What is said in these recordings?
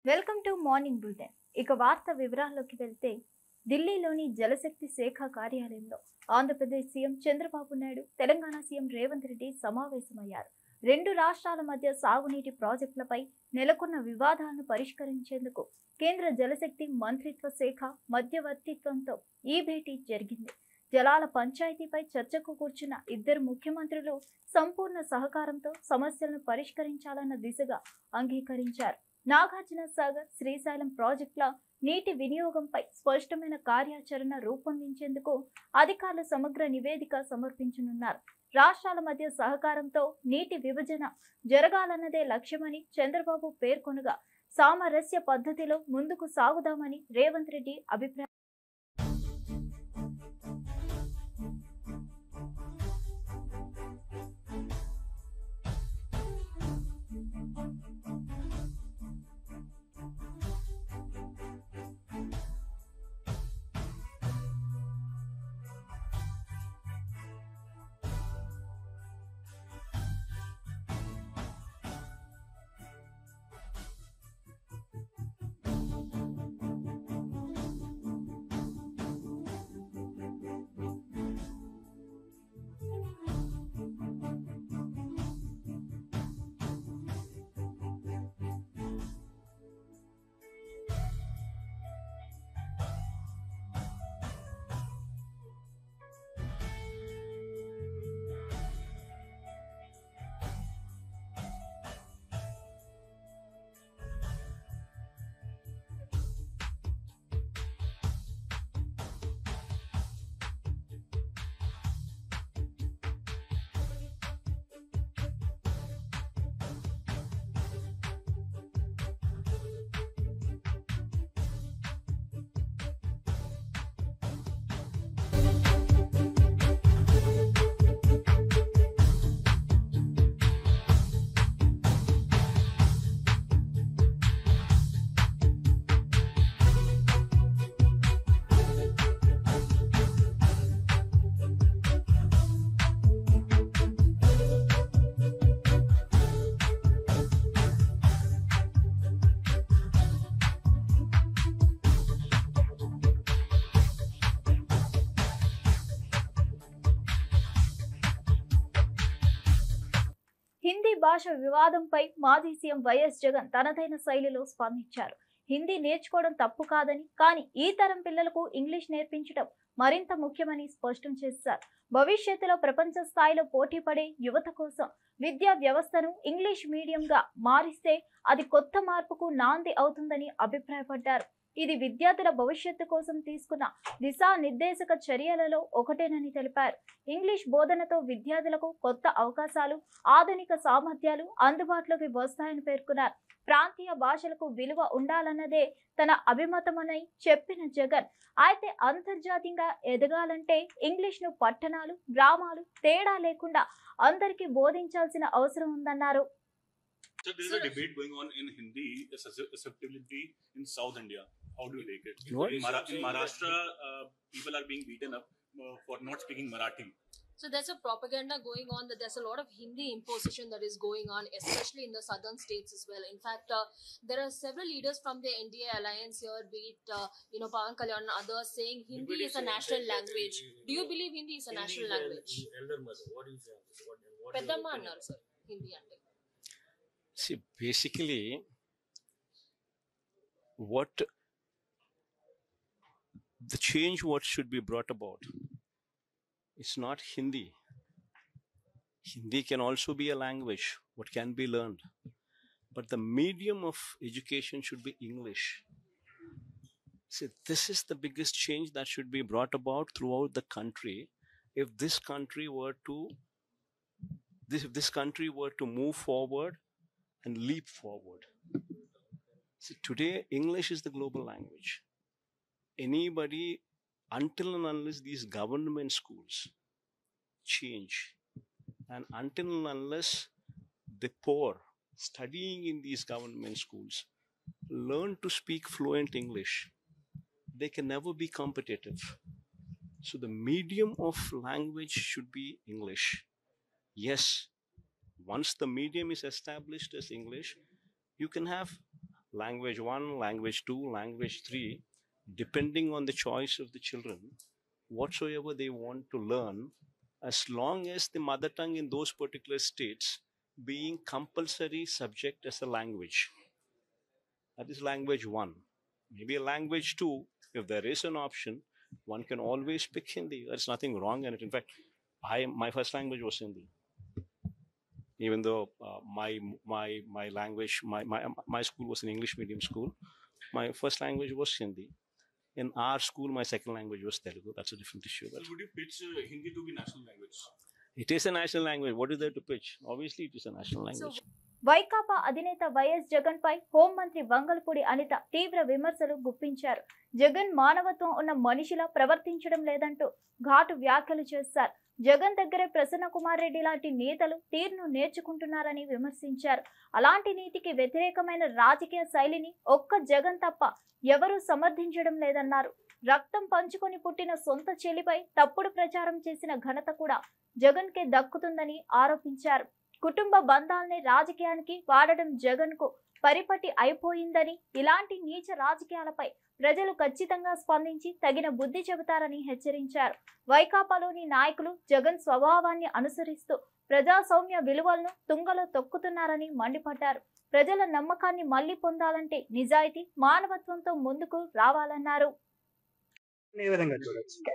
Welcome to morning bulletin. ఇక వార్త వివరాల్లోకి వెళ్తే ఢిల్లీలోని జలశక్తి శాఖ కార్యాలయంలో ఆంధ్రప్రదేశ్ సీఎం చంద్రబాబు నాయుడు, తెలంగాణ సీఎం రేవంత్ రెడ్డి సమావేశమయ్యారు. రెండు రాష్ట్రాల మధ్య సాగునీటి ప్రాజెక్టులపై నెలకొన్న వివాదాలను పరిష్కరించేందుకు కేంద్ర జలశక్తి మంత్రిత్వ శాఖ మధ్యవర్తిత్వంతో ఈ భేటీ జరిగింది. జలాల పంచాయతీపై చర్చకు కూర్చున్న ఇద్దరు ముఖ్యమంత్రులు సంపూర్ణ సహకారంతో సమస్యలను పరిష్కరించాలన్న దిశగా అంగీకరించారు. నాగార్జున సాగర్, శ్రీశైలం ప్రాజెక్టుల నీటి వినియోగంపై స్పష్టమైన కార్యాచరణ రూపొందించేందుకు అధికారులు సమగ్ర నివేదిక సమర్పించనున్నారు. రాష్ట్రాల మధ్య సహకారంతో నీటి విభజన జరగాలన్నదే లక్ష్యమని చంద్రబాబు పేర్కొనగా, సామరస్య పద్ధతిలో ముందుకు సాగుదామని రేవంత్ రెడ్డి అభిప్రాయం. హిందీ భాష వివాదంపై మాజీ సీఎం వైఎస్ జగన్ తనదైన శైలిలో స్పందించారు. హిందీ నేర్చుకోవడం తప్పు కాదని, కానీ ఈ తరం పిల్లలకు ఇంగ్లీష్ నేర్పించడం మరింత ముఖ్యమని స్పష్టం చేశారు. భవిష్యత్తులో ప్రపంచ స్థాయిలో పోటీ పడే యువత కోసం విద్యా వ్యవస్థను ఇంగ్లీష్ మీడియంగా మారిస్తే అది కొత్త మార్పుకు నాంది అవుతుందని అభిప్రాయపడ్డారు. ఇది విద్యార్థుల భవిష్యత్తు కోసం తీసుకున్న దిశానిర్దేశక చర్యలలో ఒకటేనని తెలిపారు. ఇంగ్లీష్ బోధనతో విద్యార్థులకు కొత్త అవకాశాలు, ఆధునిక సామర్థ్యాలు అందుబాటులోకి వస్తాయని పేర్కొన్నారు. ప్రాంతీయ భాషలకు విలువ ఉండాలన్నదే తన అభిమతమని చెప్పిన జగన్, అయితే అంతర్జాతీయంగా ఎదగాలంటే ఇంగ్లీష్ను పట్టణాలు, గ్రామాలు తేడా లేకుండా అందరికీ బోధించాల్సిన అవసరం ఉందన్నారు. So there is a debate going on in Hindi acceptability in South India. How do you take it? In Maharashtra, people are being beaten up for not speaking Marathi. So there's a propaganda going on that there's a lot of Hindi imposition that is going on, especially in the southern states as well. In fact, there are several leaders from the NDA alliance here, be it Pawan Kalyan and others, saying Hindi is a national language. Do you believe Hindi is a national language? Elder mother, what do you say? What Peddamma annaru sir, Hindi ante. See, basically, what the change what should be brought about, it's not Hindi. Hindi can also be a language what can be learned, but the medium of education should be English. See, this is the biggest change that should be brought about throughout the country. If this country were to move forward and leap forward. See, today English is the global language. Anybody, until and unless these government schools change, and until and unless the poor studying in these government schools learn to speak fluent English, they can never be competitive. So the medium of language should be English. Yes, once the medium is established as English, you can have language 1, language 2, language 3, depending on the choice of the children, whatsoever they want to learn, as long as the mother tongue in those particular states being compulsory subject as a language. That is language 1. Maybe a language 2, if there is an option, one can always pick Hindi. There's nothing wrong in it. In fact, my first language was Hindi. Even though my language, my school was an English medium school, my first language was Hindi. In our school, my second language was Telugu. That's a different issue. So would you pitch Hindi to be national language? It is a national language. What is there to pitch? Obviously, it is a national language. Vaikapa అధినేత YS Jagan పై హోంమంత్రి వంగలపూడి అనిత తీవ్ర విమర్శలు గుప్పించారు. జగన్ మానవత్వం ఉన్న మనిషిలా ప్రవర్తించడం లేదంటూ ఘాటు వ్యాఖ్యలు చేశారు. జగన్ దగ్గరే ప్రసన్న కుమార్ రెడ్డి లాంటి నేతలు తీరును నేర్చుకుంటున్నారని విమర్శించారు. అలాంటి నీతికి వ్యతిరేకమైన రాజకీయ శైలిని ఒక్క జగన్ తప్ప ఎవరూ సమర్థించడం లేదన్నారు. రక్తం పంచుకొని పుట్టిన సొంత చెల్లిపై తప్పుడు ప్రచారం చేసిన ఘనత కూడా జగన్ కే దక్కుతుందని ఆరోపించారు. కుటుంబ బంధాల్ని రాజకీయానికి వాడడం జగన్ కు పరిపటి అయిపోయిందని, ఇలాంటి నీచ రాజకీయాలపై ప్రజలు ఖచ్చితంగా స్పందించి తగిన బుద్ధి చెబుతారని హెచ్చరించారు. వైకాపాలోని నాయకులు జగన్ స్వభావాన్ని అనుసరిస్తూ ప్రజాస్వామ్య విలువలను తుంగలో తొక్కుతున్నారని మండిపడ్డారు. ప్రజల నమ్మకాన్ని మళ్లీ పొందాలంటే నిజాయితీ, మానవత్వంతో ముందుకు రావాలన్నారు.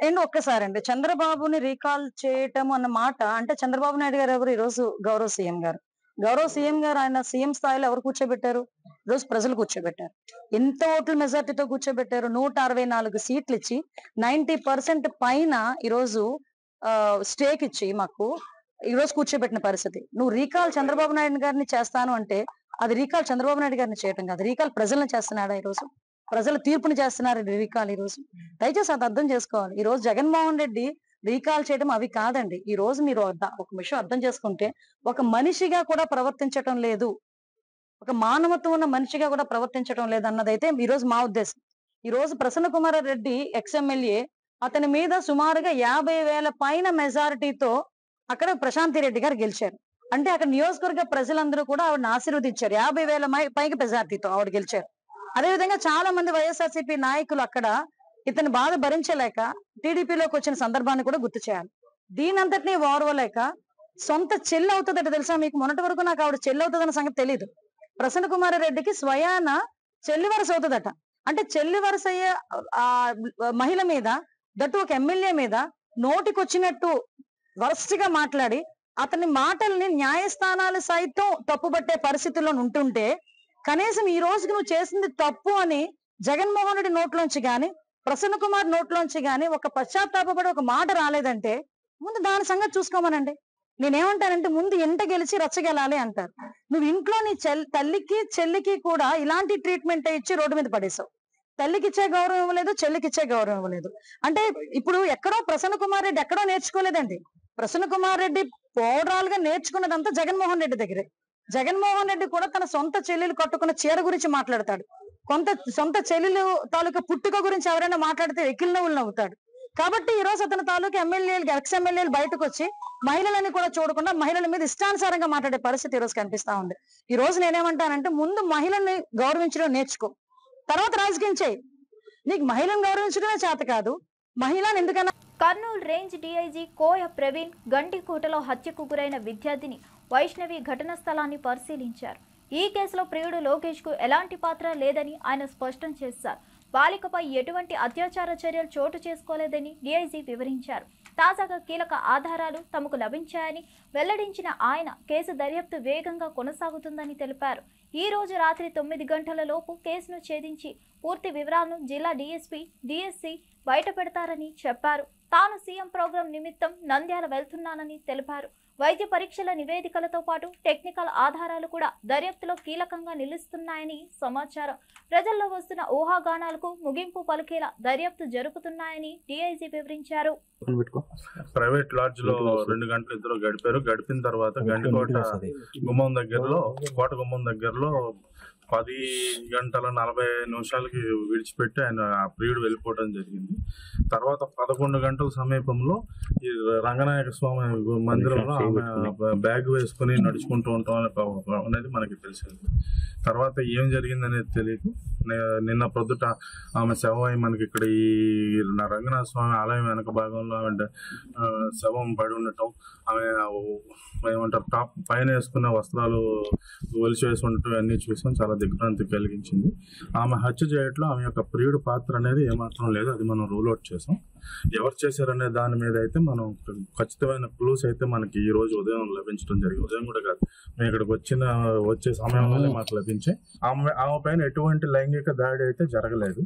అండ్ ఒక్కసారి చంద్రబాబుని రీకాల్ చేయటం అన్న మాట అంటే చంద్రబాబు నాయుడు గారు ఎవరు? ఈరోజు గౌరవ సీఎం గారు. గౌరవ సీఎం గారు ఆయన సీఎం స్థాయిలో ఎవరు కూర్చోబెట్టారు? ఈరోజు ప్రజలు కూర్చోబెట్టారు. ఎంత ఓట్ల మెజార్టీతో కూర్చోబెట్టారు? 164 సీట్లు ఇచ్చి 90% పైన ఈరోజు స్టేక్ ఇచ్చి మాకు ఈరోజు కూర్చోబెట్టిన పరిస్థితి. నువ్వు రీకాల్ చంద్రబాబు నాయుడు గారిని చేస్తాను అంటే అది రీకాల్ చంద్రబాబు నాయుడు గారిని చేయటం కాదు, రీకాల్ ప్రజలను చేస్తున్నాడా? ఈరోజు ప్రజల తీర్పుని చేస్తున్నారు రీకాల్. ఈరోజు దయచేసి అది అర్థం చేసుకోవాలి. ఈ రోజు జగన్మోహన్ రెడ్డి రీకాల్ చేయడం అవి కాదండి. ఈ రోజు మీరు ఒక విషయం అర్థం చేసుకుంటే, ఒక మనిషిగా కూడా ప్రవర్తించటం లేదు, ఒక మానవత్వం ఉన్న మనిషిగా కూడా ప్రవర్తించడం లేదు అన్నదైతే ఈ రోజు మా ఉద్దేశం. ఈ రోజు ప్రసన్న కుమార్ రెడ్డి ఎక్స్ఎమ్మెల్యే, అతని మీద సుమారుగా 50,000 పైన మెజారిటీతో అక్కడ ప్రశాంతి రెడ్డి గారు గెలిచారు. అంటే అక్కడ నియోజకవర్గ ప్రజలందరూ కూడా ఆవిడని ఆశీర్వదించారు. 50,000 పైగా మెజారిటీతో ఆవిడ గెలిచారు. అదేవిధంగా చాలా మంది వైఎస్ఆర్సీపీ నాయకులు అక్కడ ఇతని బాధ భరించలేక టీడీపీలోకి వచ్చిన సందర్భాన్ని కూడా గుర్తు చేయాలి. దీనంతటినీ ఓర్వలేక సొంత చెల్లి అవుతుందట తెలుసా మీకు? మొన్నటి వరకు నాకు ఆవిడ చెల్లి అవుతుందన్న సంగతి తెలియదు. ప్రసన్న కుమార్ రెడ్డికి స్వయాన చెల్లి వరుస అవుతుందట. అంటే చెల్లి వరుస అయ్యే ఆ మహిళ మీద, దట్టు ఒక ఎమ్మెల్యే మీద నోటికొచ్చినట్టు వరస్ట్గా మాట్లాడి అతని మాటల్ని న్యాయస్థానాలు సైతం తప్పుబట్టే పరిస్థితుల్లో ఉంటుంటే, కనీసం ఈ రోజుకి నువ్వు చేసింది తప్పు అని జగన్మోహన్ రెడ్డి నోట్లోంచి గాని, ప్రసన్న కుమార్ నోట్లోంచి గాని ఒక పశ్చాత్తాపడి ఒక మాట రాలేదంటే ముందు దాని సంగతి చూసుకోమనండి. నేనేమంటానంటే, ముందు ఇంట గెలిచి రచ్చగెలాలి అంటారు. నువ్వు ఇంట్లో నీ తల్లికి చెల్లికి కూడా ఇలాంటి ట్రీట్మెంట్ ఇచ్చి రోడ్డు మీద పడేసావు. తల్లికి ఇచ్చే గౌరవం ఇవ్వలేదు, చెల్లికి ఇచ్చే గౌరవం ఇవ్వలేదు. అంటే ఇప్పుడు ఎక్కడో ప్రసన్న కుమార్ రెడ్డి ఎక్కడో నేర్చుకోలేదండి. ప్రసన్న కుమార్ రెడ్డి ఓవరాల్ గా నేర్చుకున్నదంతా జగన్మోహన్ రెడ్డి దగ్గరే. జగన్మోహన్ రెడ్డి కూడా తన సొంత చెల్లెలు కట్టుకున్న చీర గురించి మాట్లాడతాడు. సొంత చెల్లెలు తాలూకా పుట్టుక గురించి ఎవరైనా మాట్లాడితే ఎక్కిలి నవ్వులు నవ్వుతాడు. కాబట్టి ఈ రోజు అతని తాలూకా ఎమ్మెల్యేలు, ఎక్స్ ఎమ్మెల్యేలు బయటకు వచ్చి మహిళలని కూడా చూడకుండా మహిళల మీద ఇష్టానుసారంగా మాట్లాడే పరిస్థితి ఈ రోజు కనిపిస్తా ఉంది. ఈ రోజు నేనేమంటానంటే, ముందు మహిళల్ని గౌరవించడం నేర్చుకో, తర్వాత రాజకీయం చేయి. నీకు మహిళను గౌరవించడమే చేత కాదు, మహిళను ఎందుకన్నా. కర్నూలు రేంజ్ డీఐజీ కోయ ప్రవీణ్ గండికోటలో హత్యకు గురైన విద్యార్థిని వైష్ణవి ఘటనా స్థలాన్ని పరిశీలించారు. ఈ కేసులో ప్రియుడు లోకేష్ కు ఎలాంటి పాత్ర లేదని ఆయన స్పష్టం చేశారు. బాలికపై ఎటువంటి అత్యాచార చర్యలు చోటు చేసుకోలేదని డీఐజీ వివరించారు. తాజాగా కీలక ఆధారాలు తమకు లభించాయని వెల్లడించిన ఆయన కేసు దర్యాప్తు వేగంగా కొనసాగుతుందని తెలిపారు. ఈ రోజు రాత్రి 9 గంటల లోపు కేసును ఛేదించి పూర్తి వివరాలను జిల్లా డీఎస్పీ, డీఎస్సీ బయటపెడతారని చెప్పారు. తాను సీఎం ప్రోగ్రాం నిమిత్తం నంద్యాల వెళ్తున్నానని తెలిపారు. వైద్య పరీక్షల నివేదికలతో పాటు టెక్నికల్ ఆధారాలు కూడా దర్యాప్తులో కీలకంగా నిలుస్తున్నాయని సమాచారం. ప్రజల్లో వస్తున్న ఊహాగానాలకు ముగింపు పలికేలా దర్యాప్తు జరుపుతున్నాయని డీఐజీ వివరించారు. ప్రైవేట్ లాడ్జ్ లో 2 గంటలు ఇద్దరు గడిపారు. గడిపిన తర్వాత గండికోట గుమ్మం దగ్గరలో, కోట గుమ్మం దగ్గరలో 10:40 విడిచిపెట్టి ఆయన ఆ పీరియడ్ వెళ్ళిపోవడం జరిగింది. తర్వాత 11 గంటల సమీపంలో ఈ రంగనాయక స్వామి మందిరంలో ఆమె బ్యాగ్ వేసుకుని నడుచుకుంటూ ఉంటాం అనేది మనకి తెలిసింది. తర్వాత ఏం జరిగింది అనేది తెలియదు. నిన్న ప్రొద్దుట ఆమె శవం మనకి ఇక్కడ ఈ రంగనాథ స్వామి ఆలయం వెనక భాగంలో ఆమె శవం పడి ఉండటం, ఆమె ఏమంటారు టాప్ పైన వేసుకున్న వస్త్రాలు ఒలిచి వేసి ఉండటం అన్నీ చూసాం. చాలా దిగ్భ్రాంతి కలిగించింది. ఆమె హత్య చేయట్లో ఆమె యొక్క ప్రియుడు పాత్ర అనేది ఏమాత్రం లేదు. అది మనం రూల్ అవుట్ చేసాం. ఎవరు చేశారనే దాని మీద అయితే మనం ఖచ్చితమైన క్లూస్ అయితే మనకి ఈ రోజు ఉదయం లభించడం జరిగింది. ఉదయం కూడా కాదు, మేము ఇక్కడికి వచ్చే సమయంలోనే మాకు లభించాయి. ఆమె పైన ఎటువంటి లైంగిక దాడి అయితే జరగలేదు.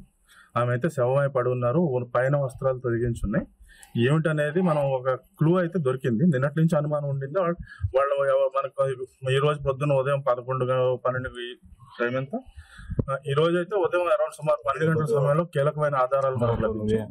ఆమె అయితే శవమై పడి ఉన్నారు, పైన వస్త్రాలు తొలగించున్నాయి. ఏమిటనేది మనం ఒక క్లూ అయితే దొరికింది. నిన్నటి నుంచి అనుమానం ఉండింది. వాళ్ళు మనకు ఈ రోజు పొద్దున్న ఉదయం 11-12 టైం ఎంత, ఈ రోజు అయితే ఉదయం అరౌండ్ సుమారు 12 గంటల సమయంలో కీలకమైన ఆధారాలు మనకు లభించాయి.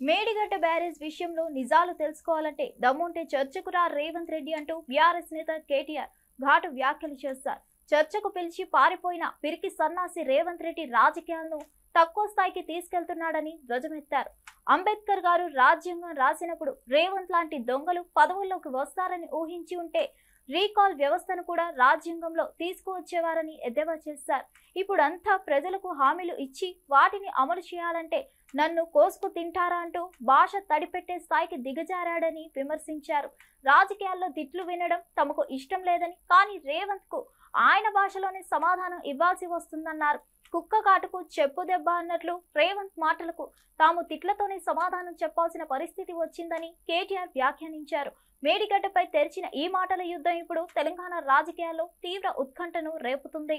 మేడిగడ్డ బ్యారేజ్ విషయంలో నిజాలు తెలుసుకోవాలంటే దమ్ముంటే చర్చకు రా రేవంత్ రెడ్డి అంటూ బీఆర్ఎస్ నేత కేటీఆర్ ఘాటు వ్యాఖ్యలు చేశారు. చర్చకు పిలిచి పారిపోయిన పిరికి సన్నాసి రేవంత్ రెడ్డి రాజకీయాలను తక్కువ స్థాయికి తీసుకెళ్తున్నాడని ధ్వజమెత్తారు. అంబేద్కర్ గారు రాజ్యాంగం రాసినప్పుడు రేవంత్ లాంటి దొంగలు పదవుల్లోకి వస్తారని ఊహించి ఉంటే రీకాల్ వ్యవస్థను కూడా రాజ్యాంగంలో తీసుకువచ్చేవారని ఎద్దేవా చేశారు. ఇప్పుడంతా ప్రజలకు హామీలు ఇచ్చి వాటిని అమలు చేయాలంటే నన్ను కోసుకు తింటారా అంటూ భాష తడిపెట్టే స్థాయికి దిగజారాడని విమర్శించారు. రాజకీయాల్లో తిట్లు వినడం తమకు ఇష్టం లేదని, కానీ రేవంత్ కు ఆయన భాషలోనే సమాధానం ఇవ్వాల్సి వస్తుందన్నారు. కుక్క కాటుకు చెప్పు దెబ్బ అన్నట్లు రేవంత్ మాటలకు తాము తిట్లతోనే సమాధానం చెప్పాల్సిన పరిస్థితి వచ్చిందని కేటీఆర్ వ్యాఖ్యానించారు. మేడిగడ్డపై తెరిచిన ఈ మాటల యుద్ధం ఇప్పుడు తెలంగాణ రాజకీయాల్లో తీవ్ర ఉత్కంఠను రేపుతుంది.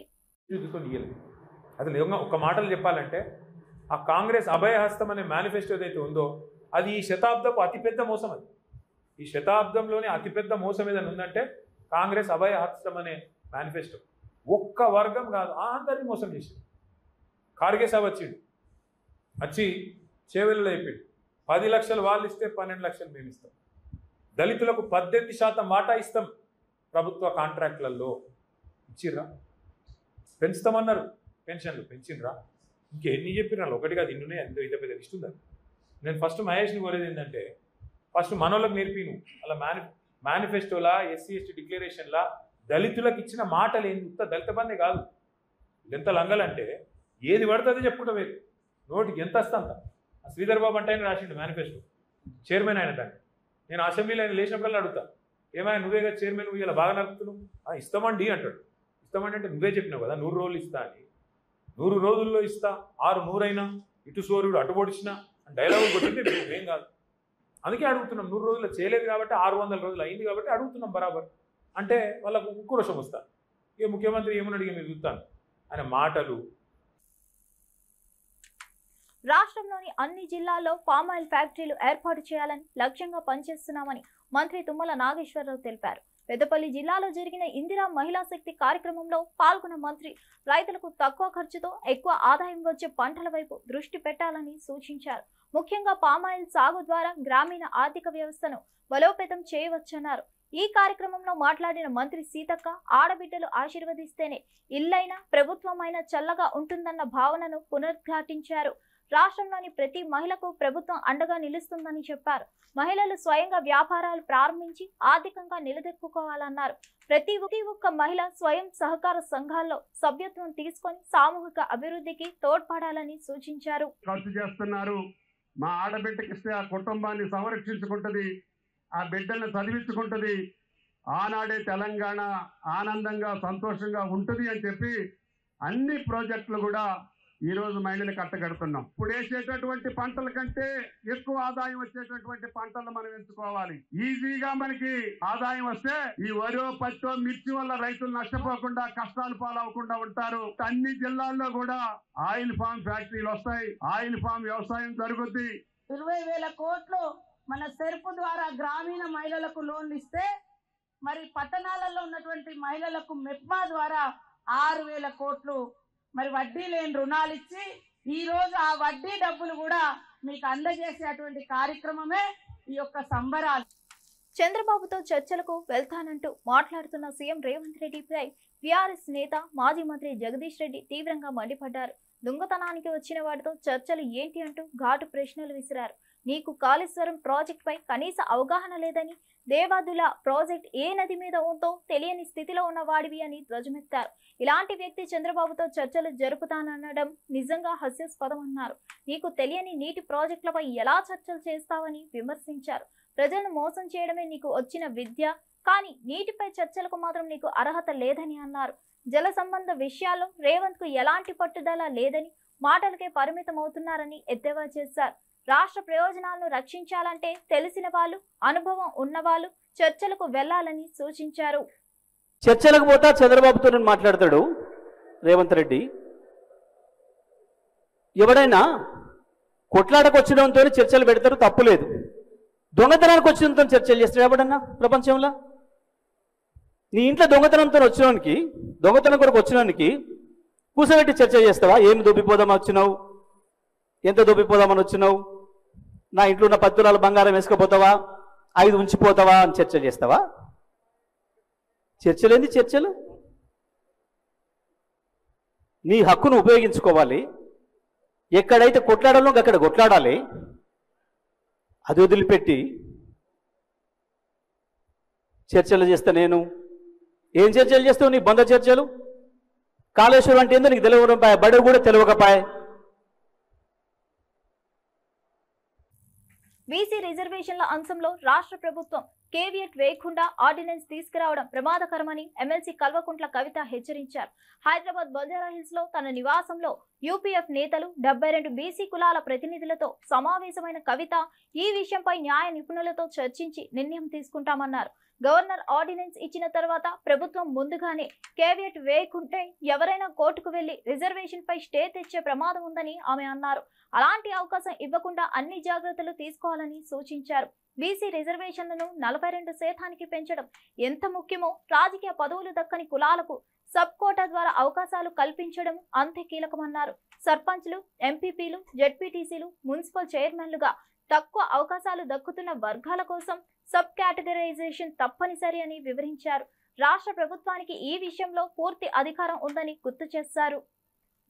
అసలు ఒక మాటలు చెప్పాలంటే ఆ కాంగ్రెస్ అభయహస్తం అనే మేనిఫెస్టో ఏదైతే ఉందో అది ఈ శతాబ్దపు అతిపెద్ద మోసం. అది ఈ శతాబ్దంలోనే అతిపెద్ద మోసం ఏదైనా ఉందంటే కాంగ్రెస్ అభయహస్తం అనే మేనిఫెస్టో. ఒక్క వర్గం కాదు, అందరినీ మోసం చేసింది. ఖార్గే సాబ్ వచ్చి చేవెళ్ళలో అయిపోయింది. 10 లక్షలు వాళ్ళు ఇస్తే 12 లక్షలు మేము ఇస్తాం. దళితులకు 18% వాటా ఇస్తాం ప్రభుత్వ కాంట్రాక్ట్లలో. ఇచ్చిర్రా? పెంచుతామన్నారు, పెన్షన్లు పెంచినరా? ఇంకెన్ని చెప్పిన ఒకటి కాదు, ఇన్నునే ఎంతో ఇంత పెద్ద లిస్ట్ ఉందా? నేను ఫస్ట్ మహేష్ని కోరేది ఏంటంటే ఫస్ట్ మనోళ్ళకి నేర్పిను అలా మేనిఫెస్టోలా SC/ST డిక్లరేషన్లా దళితులకు ఇచ్చిన మాటలు ఏంది? ఉత్త దళిత బందే కాదు. ఎంత లంగలంటే ఏది పడుతుందో చెప్పుకుంటా వేరు, నోటికి ఎంత వస్తంత. శ్రీధర్ బాబు అంటే ఆయన రాసిండు మేనిఫెస్టో, చైర్మన్ ఆయన. దాన్ని నేను అసెంబ్లీలో ఆయన లేచినప్పుడల్లా అడుగుతా, ఏమైనా నువ్వేగా చైర్మన్, నువ్వు ఇలా బాగా నడుపుతున్నావు? ఇస్తామండి అంటాడు. ఇస్తామండి అంటే నువ్వే చెప్పినావు కదా 100 రోజులు ఇస్తా అని. 100 రోజుల్లో ఇస్తా, 6 అయినా ఇటు సూర్యుడు అటు పొడిచినా డైలాగులు కొట్టింది ఏం కాదు. అందుకే అడుగుతున్నాం. 100 రోజుల్లో చేయలేదు కాబట్టి 600 రోజులు అయింది కాబట్టి అడుగుతున్నాం బరాబర్. అంటే వాళ్ళకు ఉక్కురోషం వస్తా. ఇక ముఖ్యమంత్రి ఏమని అడిగి మీరు చూస్తాను ఆయన మాటలు. రాష్ట్రంలోని అన్ని జిల్లాల్లో పామాయిల్ ఫ్యాక్టరీలు ఏర్పాటు చేయాలని లక్ష్యంగా పనిచేస్తున్నామని మంత్రి తుమ్మల నాగేశ్వరరావు తెలిపారు. పెద్దపల్లి జిల్లాలో జరిగిన ఇందిరా మహిళా శక్తి కార్యక్రమంలో పాల్గొన్న మంత్రి రైతులకు తక్కువ ఖర్చుతో ఎక్కువ ఆదాయం వచ్చే పంటల వైపు దృష్టి పెట్టాలని సూచించారు. ముఖ్యంగా పామాయిల్ సాగు ద్వారా గ్రామీణ ఆర్థిక వ్యవస్థను బలోపేతం చేయవచ్చన్నారు. ఈ కార్యక్రమంలో మాట్లాడిన మంత్రి సీతక్క, ఆడబిడ్డలు ఆశీర్వదిస్తేనే ఇల్లైనా ప్రభుత్వమైనా చల్లగా ఉంటుందన్న భావనను పునరుద్ఘాటించారు. రాష్ట్రంలోని ప్రతి మహిళకు ప్రభుత్వం అండగా నిలుస్తుందని చెప్పారు. మహిళలు స్వయంగా వ్యాపారాలు ప్రారంభించి ఆర్థికంగా నిలదొక్కుకోవాలన్నారు. ప్రతి ఒక్క మహిళ స్వయం సహకార సంఘాల్లో సభ్యత్వం తీసుకొని సామూహిక అభివృద్ధికి తోడ్పడాలని సూచించారు. ఖర్చు చేస్తున్నారు, మా ఆడబిడ్డకిస్తే ఆ కుటుంబాన్ని సంరక్షించుకుంటుంది, ఆ బిడ్డలను చదివించుకుంటుంది, ఆనాడే తెలంగాణ ఆనందంగా సంతోషంగా ఉంటుంది అని చెప్పి అన్ని ప్రాజెక్టులు కూడా ఈ రోజు మహిళలకు కట్టగడుతున్నాం. ఇప్పుడు వేసేటటువంటి పంటల కంటే ఎక్కువ ఆదాయం వచ్చేటటువంటి పంటలు మనం ఎంచుకోవాలి. ఈజీగా మనకి ఆదాయం వస్తే ఈ వరో పచ్చో మిర్చి వల్ల రైతులు నష్టపోకుండా కష్టాలు పాలవకుండా ఉంటారు. అన్ని జిల్లాల్లో కూడా ఆయిల్ ఫామ్ ఫ్యాక్టరీలు వస్తాయి, ఆయిల్ ఫామ్ వ్యవసాయం జరుగుద్ది. 20,000 కోట్లు మన సెర్పు ద్వారా గ్రామీణ మహిళలకు లోన్లు ఇస్తే, మరి పట్టణాలలో ఉన్నటువంటి మహిళలకు మెప్మా ద్వారా 6,000 కోట్లు మరి వడ్డీ లేని రుణాలు ఇచ్చి ఈ రోజు ఆ వడ్డీ డబ్బులు కూడా మీకు అందజేసేటువంటి కార్యక్రమమే ఈ యొక్క సంబరాలు. చంద్రబాబుతో చర్చలకు వెళ్తానంటూ మాట్లాడుతున్న సీఎం రేవంత్ రెడ్డిపై టీఆర్ఎస్ నేత మాజీ మంత్రి జగదీష్ రెడ్డి తీవ్రంగా మండిపడ్డారు. దొంగతనానికి వచ్చిన వాటితో చర్చలు ఏంటి అంటూ ఘాటు ప్రశ్నలు విసిరారు. నీకు కాళేశ్వరం ప్రాజెక్టుపై కనీస అవగాహన లేదని, దేవాదుల ప్రాజెక్ట్ ఏ నది మీద ఉందో తెలియని స్థితిలో ఉన్న వాడివి అని ధ్వజమెత్తారు. ఇలాంటి వ్యక్తి చంద్రబాబుతో చర్చలు జరుపుతాననడం నిజంగా హాస్యాస్పదం అన్నారు. నీకు తెలియని నీటి ప్రాజెక్టులపై ఎలా చర్చలు చేస్తావని విమర్శించారు. ప్రజలను మోసం చేయడమే నీకు వచ్చిన విద్య, కానీ నీటిపై చర్చలకు మాత్రం నీకు అర్హత లేదని అన్నారు. జల సంబంధ విషయాల్లో రేవంత్ కు ఎలాంటి పట్టుదల లేదని, మాటలకే పరిమితం అవుతున్నారని ఎద్దేవా చేశారు. రాష్ట్ర ప్రయోజనాలను రక్షించాలంటే తెలిసిన వాళ్ళు, అనుభవం ఉన్నవాళ్ళు చర్చలకు వెళ్లాలని సూచించారు. చర్చలకు పోతా చంద్రబాబుతో మాట్లాడతాడు రేవంత్ రెడ్డి. ఎవడైనా కొట్లాటకు వచ్చినంతో చర్చలు పెడతారు, తప్పులేదు. దొంగతనానికి వచ్చినంతో చర్చలు చేస్తాడు ఎవడన్నా ప్రపంచంలో? నీ ఇంట్లో దొంగతనంతో వచ్చినోనికి, దొంగతనం కొరకు వచ్చినోనికి కూర్చోబెట్టి చర్చ చేస్తావా? ఏమి దొబ్బిపోదామని వచ్చినావు, ఎంత దొబ్బిపోదామని వచ్చినావు, నా ఇంట్లో ఉన్న 10 తులాల బంగారం వేసుకుపోతావా, 5 ఉంచిపోతావా అని చర్చ చేస్తావా? చర్చలేంది చర్చలు? నీ హక్కును ఉపయోగించుకోవాలి. ఎక్కడైతే కొట్లాడాలో అక్కడ కొట్లాడాలి. అది వదిలిపెట్టి చర్చలు చేస్తా నేను. ఏం చర్చలు చేస్తావు? నీ బంద చర్చలు. కాళేశ్వరం అంటే ఏందో నీకు తెలియకపోయా, బడి కూడా తెలియకపోయా. బీసీ రిజర్వేషన్ల అంశంలో రాష్ట్ర ప్రభుత్వం కేవియట్ వేయకుండా ఆర్డినెన్స్ తీసుకురావడం ప్రమాదకరమని ఎమ్మెల్సీ కల్వకుంట్ల కవిత హెచ్చరించారు. హైదరాబాద్ బంజారాహిల్స్ లో తన నివాసంలో యూపీఎఫ్ నేతలు 72 బీసీ కులాల ప్రతినిధులతో సమావేశమైన కవిత ఈ విషయంపై న్యాయ నిపుణులతో చర్చించి నిర్ణయం తీసుకుంటామన్నారు. గవర్నర్ ఆర్డినెన్స్ ఇచ్చిన తర్వాత ప్రభుత్వం ముందుగానే కేవియట్ వేయకుంటే ఎవరైనా కోర్టుకు వెళ్లి రిజర్వేషన్ పై స్టే తెచ్చే ప్రమాదం ఉందని ఆమె అన్నారు. అలాంటి అవకాశం ఇవ్వకుండా అన్ని జాగ్రత్తలు తీసుకోవాలని సూచించారు. బీసీ రిజర్వేషన్లను 42% పెంచడం ఎంత ముఖ్యమో రాజకీయ పదవులు దక్కని కులాలకు సబ్ కోటా ద్వారా అవకాశాలు కల్పించడం అంతే కీలకమన్నారు. సర్పంచ్లు, ఎంపీపీలు, జెడ్పీటీసీలు, మున్సిపల్ చైర్మన్లుగా తక్కువ అవకాశాలు దక్కుతున్న వర్గాల కోసం సబ్ కేటగరైజేషన్ తప్పనిసరి అని వివరించారు. రాష్ట్ర ప్రభుత్వానికి ఈ విషయంలో పూర్తి అధికారం ఉందని గుర్తు చేశారు.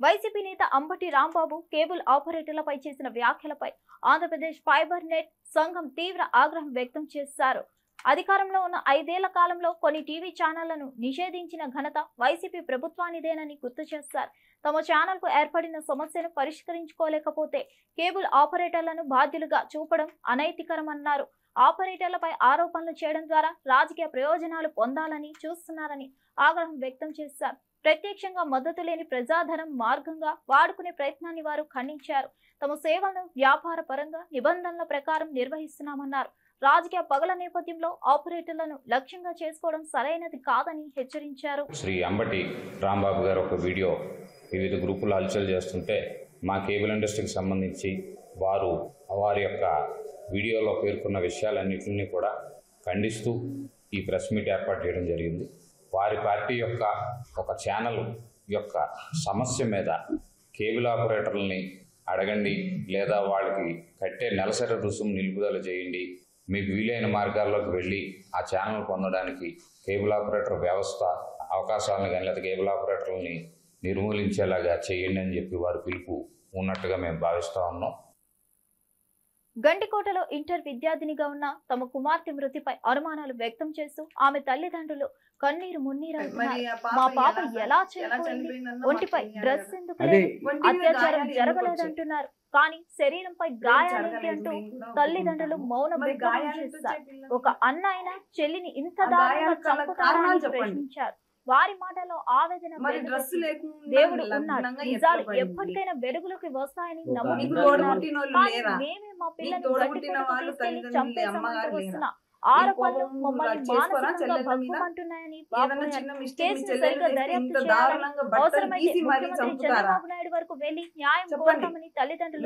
వైసీపీ నేత అంబటి రాంబాబు కేబుల్ ఆపరేటర్లపై చేసిన వ్యాఖ్యలపై ఆంధ్రప్రదేశ్ ఫైబర్ నెట్ సంఘం తీవ్ర ఆగ్రహం వ్యక్తం చేశారు. అధికారంలో ఉన్న 5 ఏళ్ల కాలంలో కొన్ని టీవీ ఛానళ్లను నిషేధించిన ఘనత వైసీపీ ప్రభుత్వానిదేనని గుర్తు చేశారు. తమ ఛానల్కు ఏర్పడిన సమస్యను పరిష్కరించుకోలేకపోతే కేబుల్ ఆపరేటర్లను బాధ్యులుగా చూపడం అనైతికరమన్నారు. ఆపరేటర్లపై ఆరోపణలు చేయడం ద్వారా రాజకీయ ప్రయోజనాలు పొందాలని చూస్తున్నారని ఆగ్రహం వ్యక్తం చేశారు. ప్రత్యక్షంగా మద్దతు లేని ప్రజాధనం మార్గంగా వాడుకునే ప్రయత్నాన్ని వారు ఖండించారు. తమ సేవలను వ్యాపార పరంగా నిబంధనల ప్రకారం నిర్వహిస్తున్నామన్నారు. రాజకీయ పగల నేపథ్యంలో ఆపరేటర్లను లక్ష్యంగా చేసుకోవడం సరైనది కాదని హెచ్చరించారు. శ్రీ అంబటి రాంబాబు గారు ఒక వీడియో వివిధ గ్రూపులు హల్చల్ చేస్తుంటే మా కేబుల్ ఇండస్ట్రీకి సంబంధించి వారి యొక్క వీడియోలో పేర్కొన్న విషయాలన్నింటినీ కూడా ఖండిస్తూ ఈ ప్రెస్ మీట్ ఏర్పాటు చేయడం జరిగింది. వారి పార్టీ యొక్క ఒక ఛానల్ యొక్క సమస్య మీద కేబుల్ ఆపరేటర్లని అడగండి, లేదా వాళ్ళకి కట్టే నెలసరి రుసుము నిలుపుదల చేయండి, మీకు వీలైన మార్గాల్లోకి వెళ్ళి ఆ ఛానల్ పొందడానికి కేబుల్ ఆపరేటర్ వ్యవస్థ అవకాశాలను కానీ లేదా కేబుల్ ఆపరేటర్లని నిర్మూలించేలాగా చేయండి అని చెప్పి వారి పిలుపు ఉన్నట్టుగా మేము భావిస్తూ ఉన్నాం. గండికోటలో ఇంటర్ విద్యార్థినిగా ఉన్న తమ కుమార్తె మృతిపై అనుమానాలు వ్యక్తం చేస్తూ ఆమె తల్లిదండ్రులు కన్నీరు మున్నీరవుతున్నారు. మా పాప ఎలా చనిపోయింది, ఒంటిపై డ్రెస్ ఎందుకు లేదు, అత్యాచారం జరగలేదంటున్నారు. కానీ శరీరంపై గాయాలేంటి అంటూ తల్లిదండ్రులు మౌన విగ్రహం చేస్తారు. ఒక అన్న అయిన చెల్లిని ఇంత దారుణంగా చంపుతారని ప్రశ్నించారు. వారి మాటలో ఆవేదన, దేవుడు ఉన్నాడు, నిజాలు ఎప్పటికైనా వెలుగులోకి వస్తాయని నమ్ముతున్నారు. మేమే మా పిల్లల్ని చంపేసామంటూ వస్తున్న ఆరోపణలు మమ్మల్ని మానసికంగా భగ్గుమంటున్నాయని కేసును సరిగ్గా దర్యాప్తు చేయాలని, అవసరమైతే ముఖ్యమంత్రి చంద్రబాబు నాయుడు వరకు వెళ్లి న్యాయం కోరతామని తల్లిదండ్రులు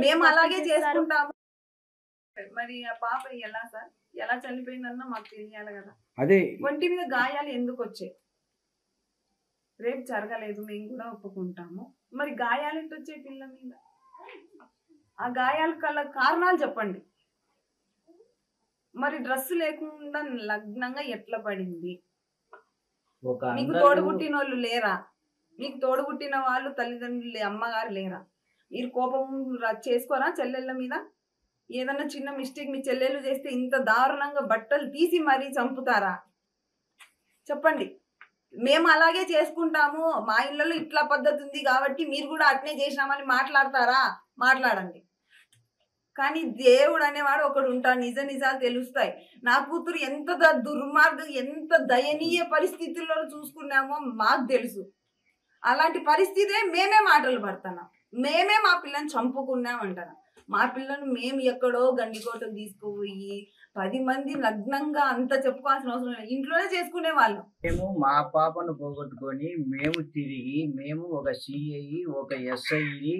చేశారు. మరి ఆ పాప ఎలా చనిపోయిందన్నా మాకు తెలియాలి కదా. అదే ఒంటి మీద గాయాలు ఎందుకు వచ్చాయి? రేపు జరగలేదు, మేము కూడా ఒప్పుకుంటాము. మరి గాయాలు ఎట్టు వచ్చాయి పిల్ల మీద? ఆ గాయాల కల కారణాలు చెప్పండి. మరి డ్రెస్ లేకుండా లగ్నంగా ఎట్లా పడింది? మీకు తోడుగుట్టిన వాళ్ళు లేరా? మీకు తోడుగుట్టిన వాళ్ళు తల్లిదండ్రులు అమ్మగారు లేరా? మీరు కోపం చేసుకోరా చెల్లెళ్ళ మీద? ఏదన్నా చిన్న మిస్టేక్ మీ చెల్లెళ్ళు చేస్తే ఇంత దారుణంగా బట్టలు తీసి మరీ చంపుతారా? చెప్పండి. మేము అలాగే చేసుకుంటాము, మా ఇళ్ళలో ఇట్లా పద్ధతి ఉంది కాబట్టి మీరు కూడా అట్నే చేసినామని మాట్లాడతారా? మాట్లాడండి. కానీ దేవుడు అనేవాడు ఒకడు ఉంటాడు, నిజాలు తెలుస్తాయి. నా కూతురు ఎంత దుర్మార్గం, ఎంత దయనీయ పరిస్థితుల్లో చూసుకున్నామో మాకు తెలుసు. అలాంటి పరిస్థితే మేమే మాటలు పడుతున్నాం, మేమే మా పిల్లని చంపుకున్నాం అంటారు. మా పిల్లను మేము ఎక్కడో గండికోటకు తీసుకుపోయి 10 మంది నగ్నంగా అంత చెప్పుకోవాల్సిన అవసరం లేదు, ఇంట్లోనే చేసుకునే వాళ్ళం. మేము మా పాపను పోగొట్టుకొని మేము తిరిగి మేము ఒక సిఐ ఒక ఎస్ఐని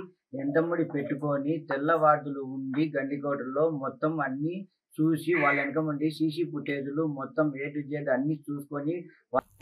ఎంతముడి పెట్టుకొని తెల్లవార్డులు ఉండి గండికోటలో మొత్తం అన్ని చూసి వాళ్ళ వెనకమండి సీసీ ఫుటేజ్లు మొత్తం A to Z అన్ని చూసుకొని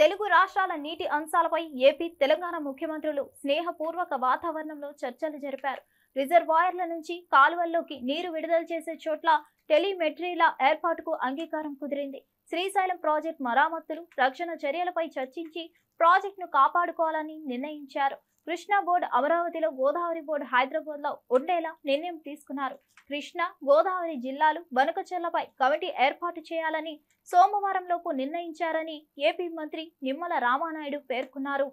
తెలుగు రాష్ట్రాల నీటి అంశాలపై ఏపీ తెలంగాణ ముఖ్యమంత్రులు స్నేహపూర్వక వాతావరణంలో చర్చలు జరిపారు. రిజర్వాయర్ల నుంచి కాలువల్లోకి నీరు విడుదల చేసే చోట్ల టెలిమెట్రీల ఏర్పాటుకు అంగీకారం కుదిరింది. శ్రీశైలం ప్రాజెక్టు మరామతులు, రక్షణ చర్యలపై చర్చించి ప్రాజెక్టును కాపాడుకోవాలని నిర్ణయించారు. కృష్ణా బోర్డు అమరావతిలో, గోదావరి బోర్డు హైదరాబాద్ లో ఉండేలా నిర్ణయం తీసుకున్నారు. కృష్ణా గోదావరి జిల్లాలు బనకచెర్లపై కమిటీ ఏర్పాటు చేయాలని సోమవారంలోపు నిర్ణయించారని ఏపీ మంత్రి నిమ్మల రామానాయుడు పేర్కొన్నారు.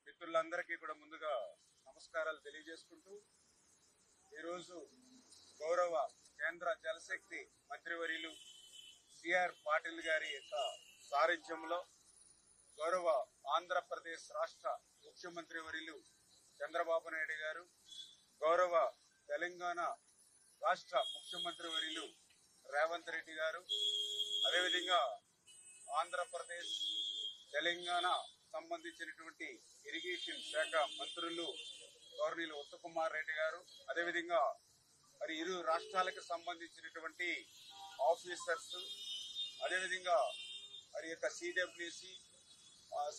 మిత్రులందరికీ కూడా ముందుగా నమస్కారాలు తెలియజేసుకుంటూ, ఈరోజు గౌరవ కేంద్ర జలశక్తి మంత్రివర్యులు సిఆర్ పాటిల్ గారి యొక్క సారథ్యంలో గౌరవ ఆంధ్రప్రదేశ్ రాష్ట్ర ముఖ్యమంత్రి వర్యులు చంద్రబాబు నాయుడు గారు, గౌరవ తెలంగాణ రాష్ట్ర ముఖ్యమంత్రి వర్యులు రేవంత్ రెడ్డి గారు, అదేవిధంగా ఆంధ్రప్రదేశ్ తెలంగాణ సంబంధించినటువంటి ఇరిగేషన్ శాఖ మంత్రులు గౌరవనీయులు ఉత్తమ్ రెడ్డి గారు, అదేవిధంగా మరి ఇరు రాష్ట్రాలకు సంబంధించినటువంటి ఆఫీసర్స్, అదేవిధంగా మరి యొక్క సిడబ్ల్యూసి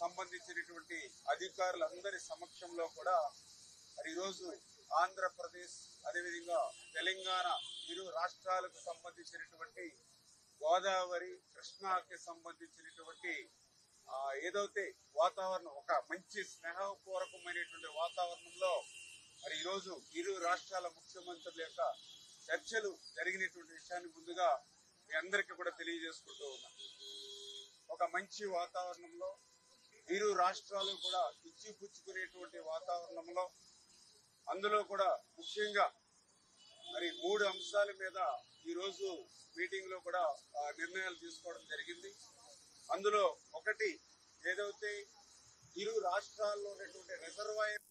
సంబంధించినటువంటి అధికారులందరి సమక్షంలో కూడా మరి ఈరోజు ఆంధ్రప్రదేశ్ అదేవిధంగా తెలంగాణ ఇరు రాష్ట్రాలకు సంబంధించినటువంటి గోదావరి కృష్ణాకి సంబంధించినటువంటి ఏదైతే వాతావరణం ఒక మంచి స్నేహపూర్వకమైనటువంటి వాతావరణంలో మరి ఈరోజు ఇరు రాష్ట్రాల ముఖ్యమంత్రుల యొక్క చర్చలు జరిగినటువంటి విషయాన్ని ముందుగా మీ అందరికీ కూడా తెలియజేసుకుంటూ ఉన్నాం. ఒక మంచి వాతావరణంలో ఇరు రాష్ట్రాలు కూడా ఇచ్చిపుచ్చుకునేటువంటి వాతావరణంలో, అందులో కూడా ముఖ్యంగా మరి 3 అంశాల మీద ఈరోజు మీటింగ్ లో కూడా నిర్ణయాలు తీసుకోవడం జరిగింది. అందులో ఒకటి ఏదైతే ఇరు రాష్ట్రాల్లో ఉన్నటువంటి రిజర్వాయర్.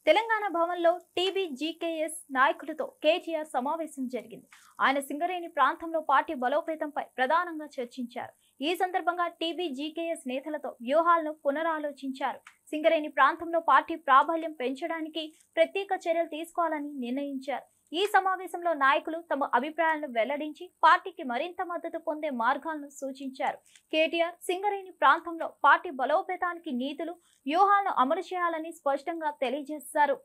తెలంగాణ భవన్లో టీబీజీకేఎస్ నాయకులతో కేటీఆర్ సమావేశం జరిగింది. ఆయన సింగరేణి ప్రాంతంలో పార్టీ బలోపేతంపై ప్రధానంగా చర్చించారు. ఈ సందర్భంగా టీబీజీకేఎస్ నేతలతో వ్యూహాలను పునరాలోచించారు. సింగరేణి ప్రాంతంలో పార్టీ ప్రాబల్యం పెంచడానికి ప్రత్యేక చర్యలు తీసుకోవాలని నిర్ణయించారు. ఈ సమావేశంలో నాయకులు తమ అభిప్రాయాలను వెల్లడించి పార్టీకి మరింత మద్దతు పొందే మార్గాలను సూచించారు. కేటీఆర్ సింగరేణి ప్రాంతంలో పార్టీ బలోపేతానికి నీతులు, వ్యూహాలను అమలు చేయాలని స్పష్టంగా తెలియజేశారు.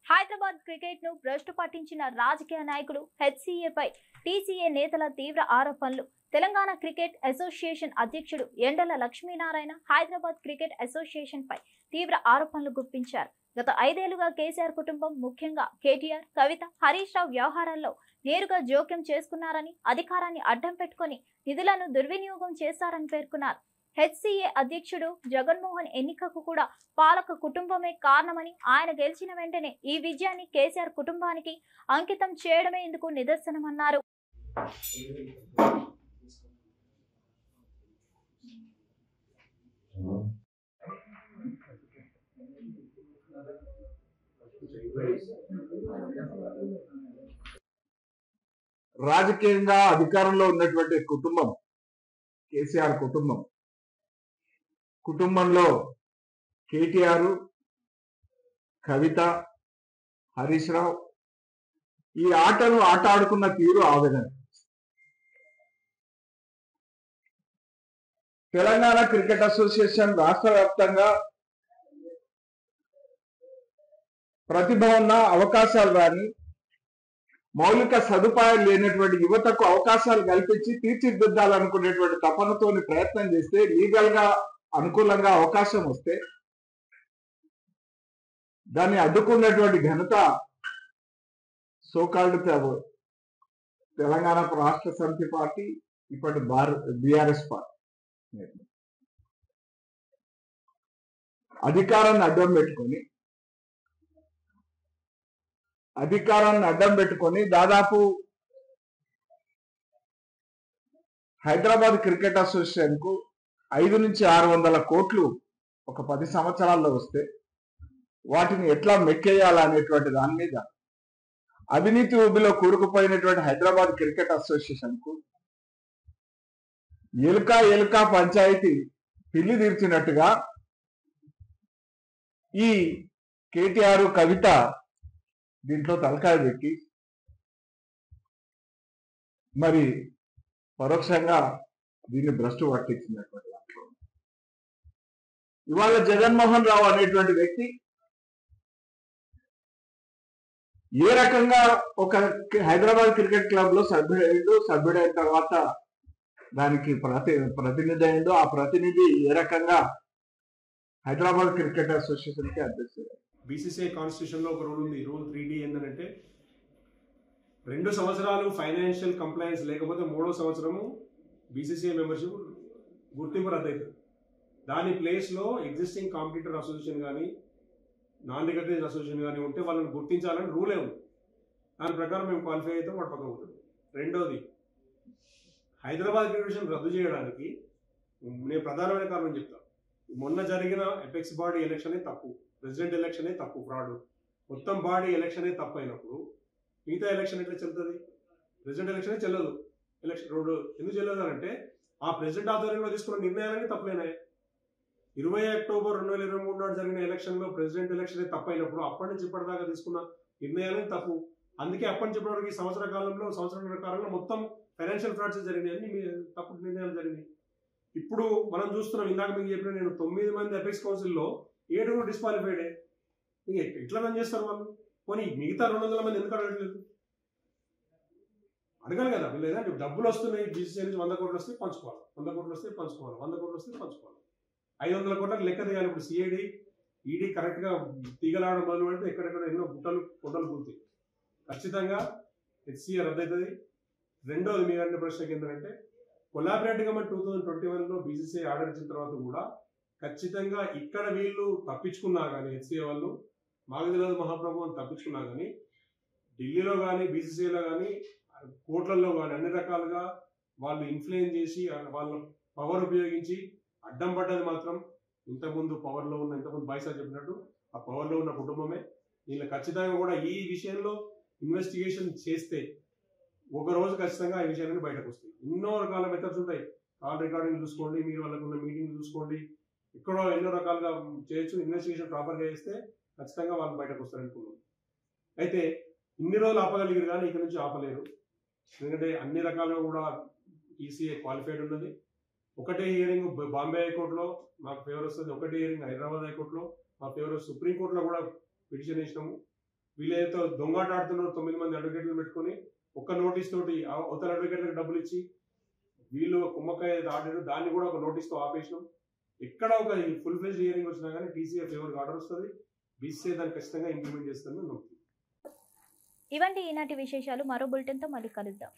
హైదరాబాద్ క్రికెట్ ను భ్రష్టు పట్టించిన రాజకీయ నాయకులు హెచ్సీఏపై టీసీఏ నేతల తీవ్ర ఆరోపణలు. తెలంగాణ క్రికెట్ అసోసియేషన్ అధ్యక్షుడు ఎండల లక్ష్మీనారాయణ హైదరాబాద్ క్రికెట్ అసోసియేషన్ పై తీవ్ర ఆరోపణలు గుప్పించారు. గత 5 ఏళ్లుగా కేసీఆర్ కుటుంబం, ముఖ్యంగా కేటీఆర్, కవిత, హరీష్ రావు వ్యవహారాల్లో నేరుగా జోక్యం చేసుకున్నారని, అధికారాన్ని అడ్డం పెట్టుకుని నిధులను దుర్వినియోగం చేశారని పేర్కొన్నారు. హెచ్సీఏ అధ్యక్షుడు జగన్మోహన్ ఎన్నికకు కూడా పాలక కుటుంబమే కారణమని, ఆయన గెలిచిన వెంటనే ఈ విజయాన్ని కేసీఆర్ కుటుంబానికి అంకితం చేయడమే ఇందుకు నిదర్శనమన్నారు. రాజకీయంగా అధికారంలో ఉన్నటువంటి కుటుంబం కేసీఆర్ కుటుంబంలో కేటీఆర్, కవిత, హరీష్ రావు ఈ ఆటను ఆట ఆడుకున్న తీరు ఆ విధంగా. తెలంగాణ క్రికెట్ అసోసియేషన్ రాష్ట్ర వ్యాప్తంగా ప్రతిభ ఉన్న, అవకాశాలు రాని, మౌలిక సదుపాయాలు లేనటువంటి యువతకు అవకాశాలు కల్పించి తీర్చిదిద్దాలనుకునేటువంటి తపనతోని ప్రయత్నం చేస్తే, లీగల్ గా అనుకూలంగా అవకాశం వస్తే దాన్ని అడ్డుకున్నటువంటి ఘనత సోకాల్డ్ తెలంగాణ రాష్ట్ర సమితి పార్టీ, ఇప్పటి బీఆర్ఎస్ పార్టీ. అధికారాన్ని అడ్డం పెట్టుకొని దాదాపు హైదరాబాద్ క్రికెట్ అసోసియేషన్ కు 500 నుంచి 600 కోట్లు ఒక 10 సంవత్సరాల్లో వస్తే వాటిని ఎట్లా మెక్కేయాలనేటువంటి దాని మీద అవినీతి ఊబిలో కూరుకుపోయినటువంటి హైదరాబాద్ క్రికెట్ అసోసియేషన్ కు ఎలుక పంచాయతీ పిల్లి తీర్చినట్టుగా ఈ కేటీఆర్, కవిత దీంట్లో తలకాయ పెట్టి మరి పరోక్షంగా దీన్ని భ్రష్టు పట్టించినటువంటి దాంట్లో ఇవాళ జగన్మోహన్ రావు అనేటువంటి వ్యక్తి ఏ రకంగా ఒక హైదరాబాద్ క్రికెట్ క్లబ్ లో సభ్యుడైన తర్వాత దానికి ప్రతినిధి అయిందో, ఆ ప్రతినిధి ఏ రకంగా హైదరాబాద్ క్రికెట్ అసోసియేషన్ కి అధ్యక్షుడు. బీసీసీఐ కాన్స్టిట్యూషన్ లో ఒక రూల్ ఉంది. రూల్ 3D ఏంటంటే 2 సంవత్సరాలు ఫైనాన్షియల్ కంప్లైన్స్ లేకపోతే 3వ సంవత్సరము బీసీసీఐ మెంబర్షిప్ గుర్తింపు రద్దవుతుంది. దాని ప్లేస్లో ఎగ్జిస్టింగ్ కాంపిటీటర్ అసోసియేషన్ కానీ నాన్ రికగ్నైజ్డ్ అసోసియేషన్ కానీ ఉంటే వాళ్ళని గుర్తించాలని రూలే ఉంది. దాని ప్రకారం మేము క్వాలిఫై అయితే వాటి పక్కన ఉంటుంది. రెండోది, హైదరాబాద్ ఫెడరేషన్ రద్దు చేయడానికి నేను ప్రధానమైన కారణం చెప్తాను. మొన్న జరిగిన ఎపెక్స్ బాడీ ఎలక్షనే తప్పు, ప్రెసిడెంట్ ఎలక్షనే తప్పు, ఫ్రాడ్, మొత్తం బాడీ ఎలక్షనే తప్పు అయినప్పుడు మిగతా ఎలక్షన్ ఎట్లా చెల్లుతుంది? ప్రెసిడెంట్ ఎలక్షనే చెల్లదు. ఎలక్షన్ రోడ్డు ఎందుకు చెల్లదు అంటే ఆ ప్రెసిడెంట్ ఆధ్వర్యంలో తీసుకున్న నిర్ణయాలన్నీ తప్పులేనాయి. 20 అక్టోబర్ 2023 నాడు జరిగిన ఎలక్షన్లో ప్రెసిడెంట్ ఎలక్షనే తప్పు అయినప్పుడు అప్పటి నుంచి ఇప్పటిదాకా తీసుకున్న నిర్ణయాలన్నీ తప్పు. అందుకే అప్పటి నుంచి ఇప్పటివరకు సంవత్సరాల కాలంలో మొత్తం ఫైనాన్షియల్ ఫ్రాడ్స్ జరిగినాయి, తప్పుడు నిర్ణయాలు జరిగినాయి. ఇప్పుడు మనం చూస్తున్నాం, ఇందాక మీకు చెప్పిన నేను 9 మంది అపెక్స్ కౌన్సిల్లో 7 డిస్క్వాలిఫైడే. ఎట్లా రన్ చేస్తారు వాళ్ళు? పోనీ మిగతా 200 మంది ఎందుకు అడగట్లేదు? అడగాలి కదా. లేదంటే డబ్బులు వస్తున్నాయి, బీసీసీ నుంచి 100 కోట్లు వస్తే పంచుకోవాలి, 100 కోట్లు వస్తే పంచుకోవాలి, 100 కోట్లు వస్తే పంచుకోవాలి. 500 కోట్లకు లెక్క తీయాలి. ఇప్పుడు సిఐడి, ఈడీ కరెక్ట్గా తీగలాడడం మొదలు పెడితే ఎక్కడెక్కడ ఎన్నో గుట్టలు పూర్తి. ఖచ్చితంగా హెచ్సిఏ రద్దవుతుంది. రెండోది మీ అన్న ప్రశ్నకి ఏంటంటే కొలాబరేటివ్ గవర్నమెంట్ 2021లో బీసీసీ ఆర్డర్ ఇచ్చిన తర్వాత కూడా ఖచ్చితంగా ఇక్కడ వీళ్ళు తప్పించుకున్నా కానీ, హెచ్సిఏ వాళ్ళు మాకు తెలియదు మహాప్రభు అని తప్పించుకున్నా కానీ, ఢిల్లీలో కానీ బీసీసీలో కానీ కోట్లలో కానీ అన్ని రకాలుగా వాళ్ళు ఇన్ఫ్లుయెన్స్ చేసి వాళ్ళ పవర్ ఉపయోగించి అడ్డం పడ్డది మాత్రం ఇంతకుముందు పవర్లో ఉన్న, ఇంతకుముందు బాయ్సా చెప్పినట్టు ఆ పవర్లో ఉన్న కుటుంబమే. వీళ్ళు ఖచ్చితంగా కూడా ఈ విషయంలో ఇన్వెస్టిగేషన్ చేస్తే ఒక రోజు ఖచ్చితంగా ఈ విషయాలన్నీ బయటకు వస్తాయి. ఎన్నో రకాల మెథడ్స్ ఉంటాయి. కాల్ రికార్డింగ్ చూసుకోండి, మీరు వాళ్ళకున్న మీటింగ్ చూసుకోండి, ఎక్కడో ఎన్నో రకాలుగా చేయొచ్చు. ఇన్వెస్టిగేషన్ ప్రాపర్గా చేస్తే ఖచ్చితంగా వాళ్ళు బయటకు వస్తారనుకున్నాం. అయితే ఇన్ని రోజులు ఆపగలిగారు కానీ ఇక్కడ నుంచి ఆపలేరు. ఎందుకంటే అన్ని రకాలుగా కూడా ఈసీఐ క్వాలిఫైడ్ ఉన్నది. ఒకటే హియరింగ్ బాంబే హైకోర్టులో మాకు ఫేవర్ వస్తుంది, ఒకటే హియరింగ్ హైదరాబాద్ హైకోర్టులో మా ఫేవర్ వస్తుంది. సుప్రీంకోర్టులో కూడా పిటిషన్ వేసినాము. వీళ్ళేదో దొంగాట ఆడుతున్నారు, 9 మంది అడ్వకేట్లు పెట్టుకొని ఒక్క నోటీస్ తోటి అవతల అడ్వకేట్లకు డబ్బులు ఇచ్చి వీళ్ళు కుమ్మకాయ ఆడారు. దాన్ని కూడా ఒక నోటీస్తో ఆపేసినాం. ఎక్కడ ఒక ఫుల్ ఫ్లెజ్ హియరింగ్ వచ్చినా కానీ టీసీఏ ఫేవర్గా ఆర్డర్ వస్తుంది. బీసీఏ దాన్ని ఖచ్చితంగా ఇంప్లిమెంట్ చేస్తుందని నమ్ముతుంది. ఇవంటి ఈనాటి విశేషాలు. మరో బులెటిన్తో మళ్ళీ కలుద్దాం.